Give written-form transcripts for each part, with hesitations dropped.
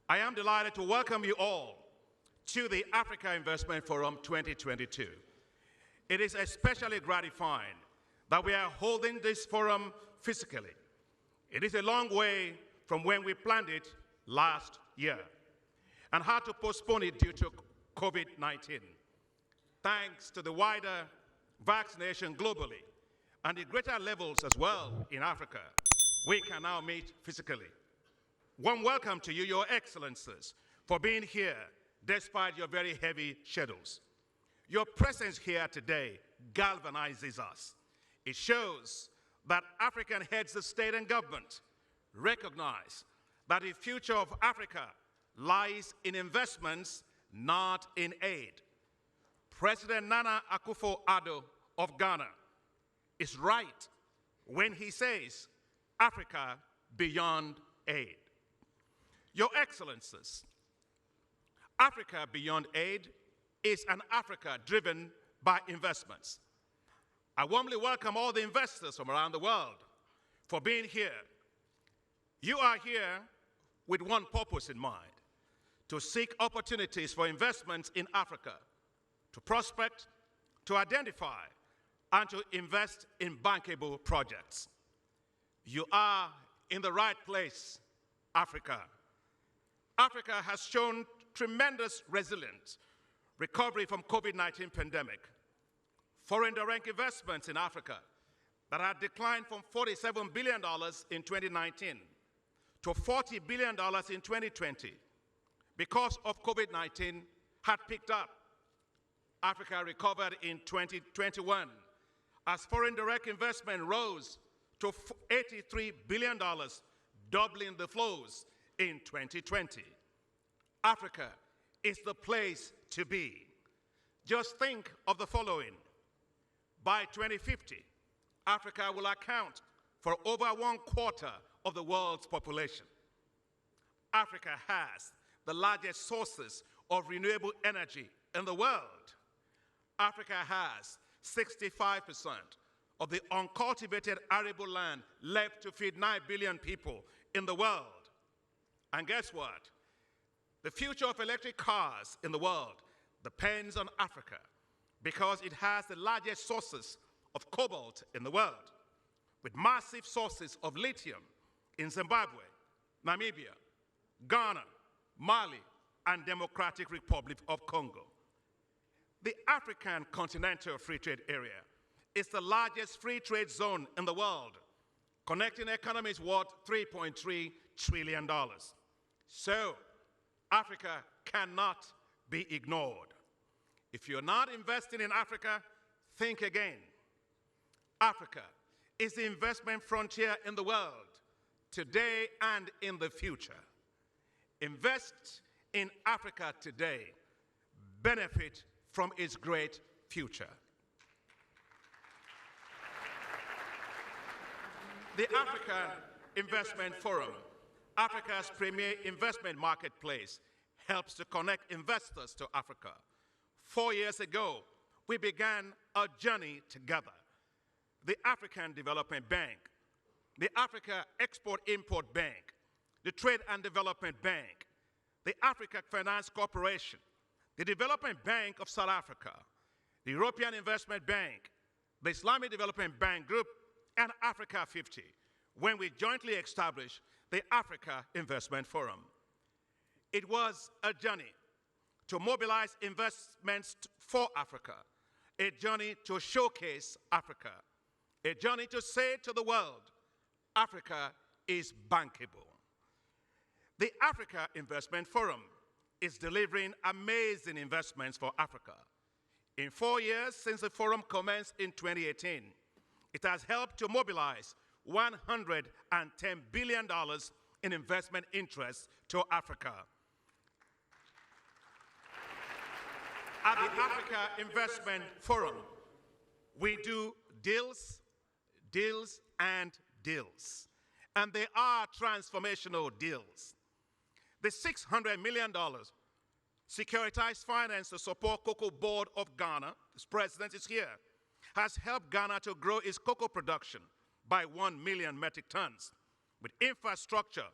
I am delighted to welcome you all to the Africa Investment Forum 2022. It is especially gratifying that we are holding this forum physically. It is a long way from when we planned it last year and had to postpone it due to COVID-19. Thanks to the wider vaccination globally and the greater levels as well in Africa, we can now meet physically. Warm welcome to you, Your Excellencies, for being here despite your very heavy schedules. Your presence here today galvanizes us. It shows that African heads of state and government recognize that the future of Africa lies in investments, not in aid. President Nana Akufo-Addo of Ghana is right when he says, Africa beyond aid. Your Excellencies, Africa beyond aid is an Africa driven by investments. I warmly welcome all the investors from around the world for being here. You are here with one purpose in mind: to seek opportunities for investments in Africa, to prospect, to identify, and to invest in bankable projects. You are in the right place, Africa. Africa has shown tremendous resilience, recovery from COVID-19 pandemic. Foreign direct investments in Africa that had declined from $47 billion in 2019 to $40 billion in 2020 because of COVID-19 had picked up. Africa recovered in 2021 as foreign direct investment rose to $83 billion, doubling the flows in 2020. Africa is the place to be. Just think of the following. By 2050, Africa will account for over 1/4 of the world's population. Africa has the largest sources of renewable energy in the world. Africa has 65% of the uncultivated arable land left to feed 9 billion people in the world. And guess what? The future of electric cars in the world depends on Africa because it has the largest sources of cobalt in the world, with massive sources of lithium in Zimbabwe, Namibia, Ghana, Mali, and Democratic Republic of Congo. The African Continental Free Trade Area is the largest free trade zone in the world, connecting economies worth $3.3 trillion. So, Africa cannot be ignored. If you're not investing in Africa, think again. Africa is the investment frontier in the world, today and in the future. Invest in Africa today, benefit from its great future. The Africa Investment Forum, Africa's premier investment marketplace, helps to connect investors to Africa. 4 years ago, we began a journey together. The African Development Bank, the Africa Export-Import Bank, the Trade and Development Bank, the Africa Finance Corporation, the Development Bank of South Africa, the European Investment Bank, the Islamic Development Bank Group, and Africa 50, when we jointly established the Africa Investment Forum. It was a journey to mobilize investments for Africa, a journey to showcase Africa, a journey to say to the world, Africa is bankable. The Africa Investment Forum is delivering amazing investments for Africa. In 4 years since the forum commenced in 2018, it has helped to mobilize $110 billion in investment interest to Africa. At the Africa Investment Forum, we do deals, deals, and deals. And they are transformational deals. The $600 million securitized finance to support Cocoa Board of Ghana, its president is here, has helped Ghana to grow its cocoa production by 1 million metric tons, with infrastructure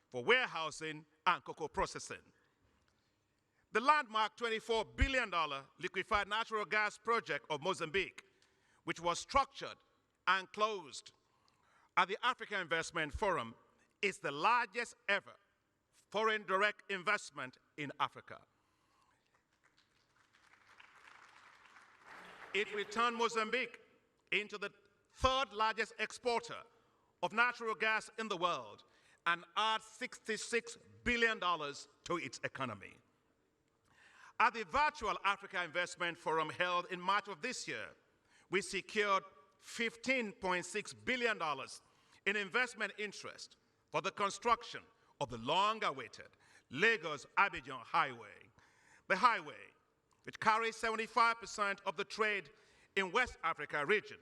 for warehousing and cocoa processing. The landmark $24 billion liquefied natural gas project of Mozambique, which was structured and closed at the Africa Investment Forum, is the largest ever foreign direct investment in Africa. It will turn Mozambique into the third largest exporter of natural gas in the world and add $66 billion to its economy. At the virtual Africa Investment Forum held in March of this year, we secured $15.6 billion in investment interest for the construction of the long-awaited Lagos-Abidjan Highway. The highway, which carries 75% of the trade in West Africa region,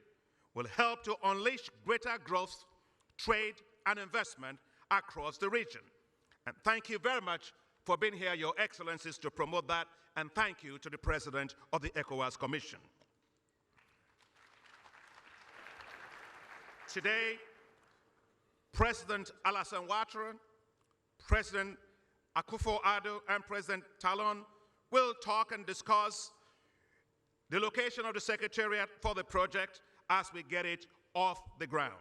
will help to unleash greater growth, trade, and investment across the region. And thank you very much for being here, Your Excellencies, to promote that, and thank you to the President of the ECOWAS Commission. Today, President Alassane Ouattara, President Akufo-Addo, and President Talon will talk and discuss the location of the Secretariat for the project as we get it off the ground.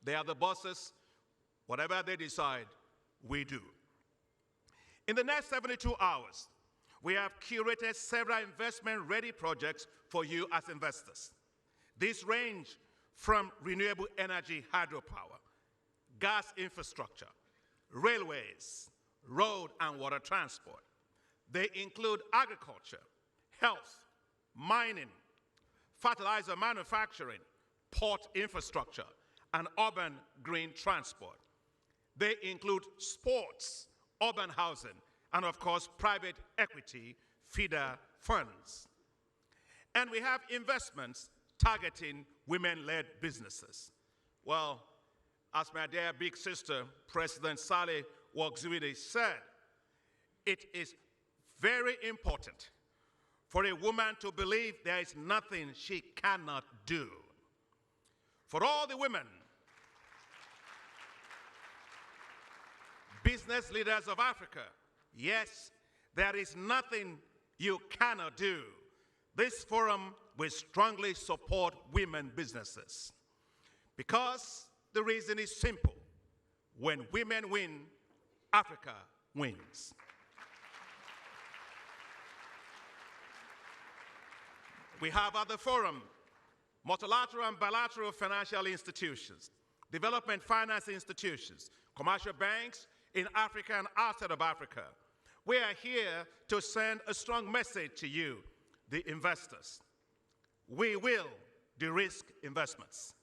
They are the bosses. Whatever they decide, we do. In the next 72 hours, we have curated several investment-ready projects for you as investors. These range from renewable energy hydropower, gas infrastructure, railways, road and water transport. They include agriculture, health, mining, fertilizer manufacturing, port infrastructure, and urban green transport. They include sports, urban housing, and of course, private equity feeder funds. And we have investments targeting women-led businesses. Well, as my dear big sister, President Saleh Ouattara said, it is very important for a woman to believe there is nothing she cannot do. For all the women, business leaders of Africa, yes, there is nothing you cannot do. This forum will strongly support women businesses because the reason is simple. When women win, Africa wins. We have at the forum multilateral and bilateral financial institutions, development finance institutions, commercial banks in Africa and outside of Africa. We are here to send a strong message to you, the investors. We will de-risk investments.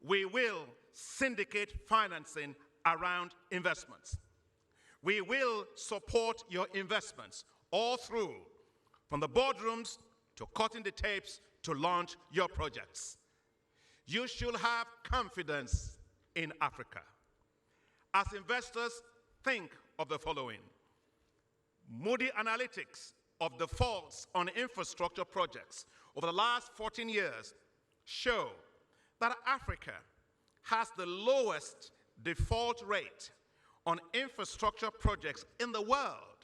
We will syndicate financing around investments. We will support your investments all through, from the boardrooms to cutting the tapes to launch your projects. You should have confidence in Africa. As investors, think of the following. Moody Analytics of defaults on infrastructure projects over the last 14 years show that Africa has the lowest default rate on infrastructure projects in the world.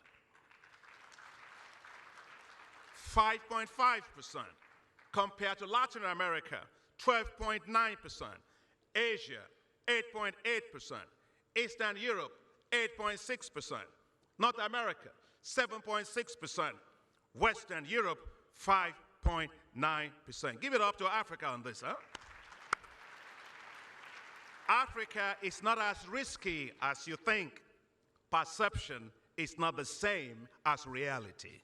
5.5% compared to Latin America, 12.9%, Asia, 8.8%, Eastern Europe, 8.6%, North America, 7.6%, Western Europe, 5.9%. Give it up to Africa on this, huh? Africa is not as risky as you think. Perception is not the same as reality.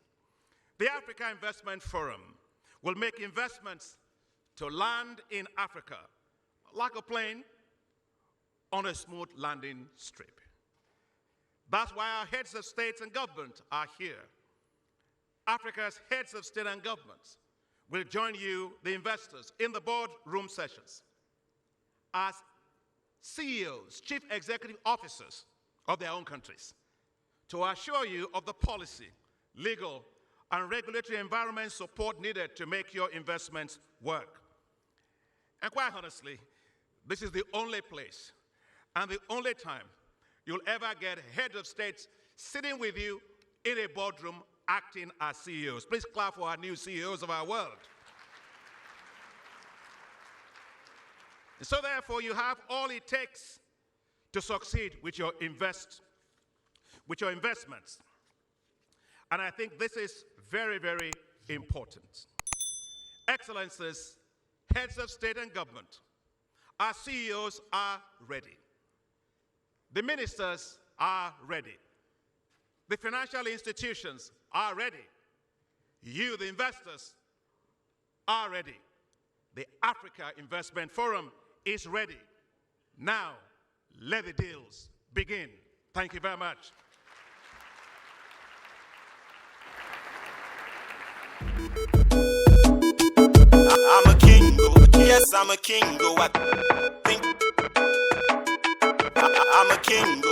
The Africa Investment Forum will make investments to land in Africa like a plane on a smooth landing strip. That's why our heads of states and government are here. Africa's heads of state and governments will join you, the investors, in the boardroom sessions as CEOs, chief executive officers of their own countries, to assure you of the policy, legal, and regulatory environment support needed to make your investments work. And quite honestly, this is the only place and the only time you'll ever get head of states sitting with you in a boardroom acting as CEOs. Please clap for our new CEOs of our world. And so therefore, you have all it takes to succeed with your investments. And I think this is very, very important. Excellencies, heads of state and government, our CEOs are ready. The ministers are ready. The financial institutions are ready. You, the investors, are ready. The Africa Investment Forum is ready. Now, let the deals begin. Thank you very much. I'm a king, yes, I'm a king, I'm a king,